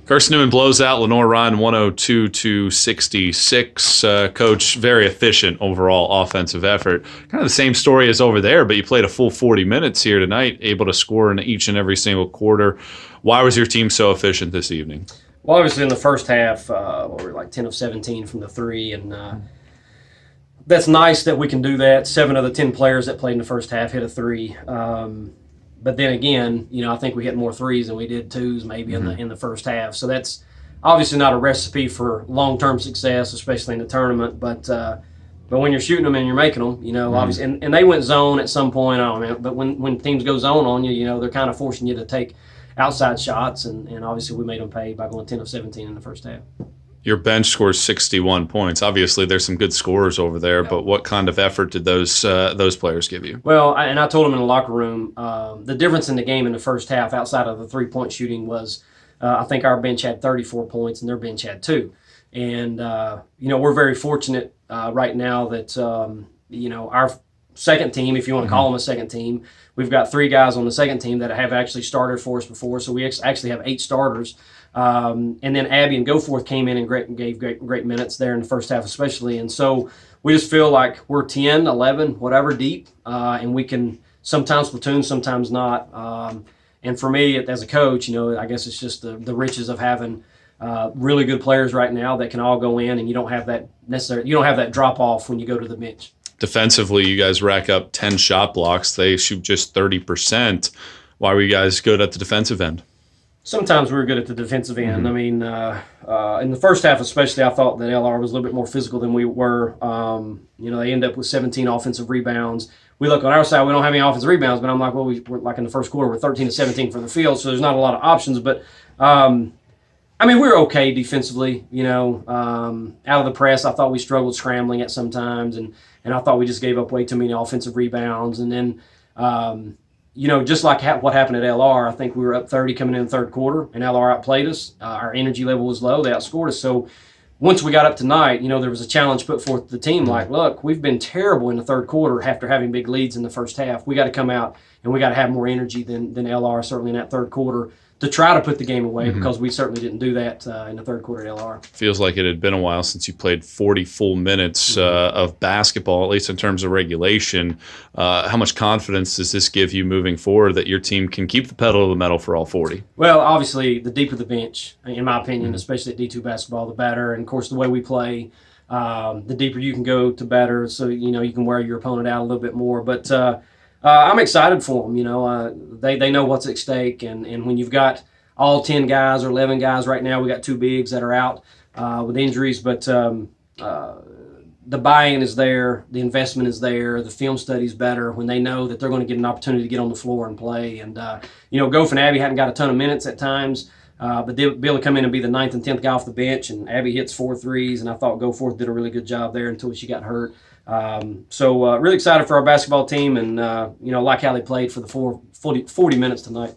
Carson-Newman blows out Lenoir-Rhyne 102-66. Coach, very efficient overall offensive effort. Kind of the same story as over there, but you played a full 40 minutes here tonight, able to score in each and every single quarter. Why was your team so efficient this evening? Well, obviously in the first half, we were like 10 of 17 from the three, and that's nice that we can do that. 7 of the 10 players that played in the first half hit a three. But then again, I think we hit more threes than we did twos maybe in the first half. So that's obviously not a recipe for long-term success, especially in the tournament. But when you're shooting them and you're making them, obviously, and they went zone at some point. I don't know, but when teams go zone on you, they're kind of forcing you to take outside shots, and obviously we made them pay by going 10 of 17 in the first half. Your bench scores 61 points. Obviously, there's some good scorers over there, but what kind of effort did those players give you? Well, I told them in the locker room, the difference in the game in the first half, outside of the three-point shooting, was I think our bench had 34 points and their bench had 2. And, we're very fortunate right now that, our second team, if you want to call them a second team, we've got 3 guys on the second team that have actually started for us before, so we actually have 8 starters. And then Abby and Goforth came in and gave great minutes there in the first half especially. And so we just feel like we're 10, 11, whatever deep, and we can sometimes platoon, sometimes not. And for me, as a coach, I guess it's just the riches of having really good players right now that can all go in, and you don't have that drop off when you go to the bench. Defensively, you guys rack up 10 shot blocks. They shoot just 30%. Why were you guys good at the defensive end? Sometimes we were good at the defensive end. I mean, in the first half especially, I thought that LR was a little bit more physical than we were. They end up with 17 offensive rebounds. We look on our side, we don't have any offensive rebounds, but I'm like, well, we're like in the first quarter, we're 13 to 17 from the field, so there's not a lot of options. But, we were okay defensively, out of the press. I thought we struggled scrambling at some times, and I thought we just gave up way too many offensive rebounds. And then, just like what happened at LR, I think we were up 30 coming in the third quarter, and LR outplayed us. Our energy level was low. They outscored us. So once we got up tonight, there was a challenge put forth to the team like, look, we've been terrible in the third quarter after having big leads in the first half. We got to come out, and we got to have more energy than LR, certainly in that third quarter, to try to put the game away, because we certainly didn't do that in the third quarter at LR. Feels like it had been a while since you played 40 full minutes of basketball, at least in terms of regulation. How much confidence does this give you moving forward that your team can keep the pedal to the metal for all 40? Well, obviously, the deeper the bench, in my opinion, especially at D2 basketball, the better. And, of course, the way we play, the deeper you can go to better, so, you can wear your opponent out a little bit more. But I'm excited for them. They know what's at stake, and when you've got all 10 guys or 11 guys right now, we got 2 bigs that are out with injuries, but the buy-in is there, the investment is there, the film study's better when they know that they're going to get an opportunity to get on the floor and play. And Goff and Abby hadn't got a ton of minutes at times, but they'll be able to come in and be the 9th and 10th guy off the bench, and Abby hits 4 threes, and I thought Goforth did a really good job there until she got hurt. So really excited for our basketball team, and like how they played for the 40 minutes tonight.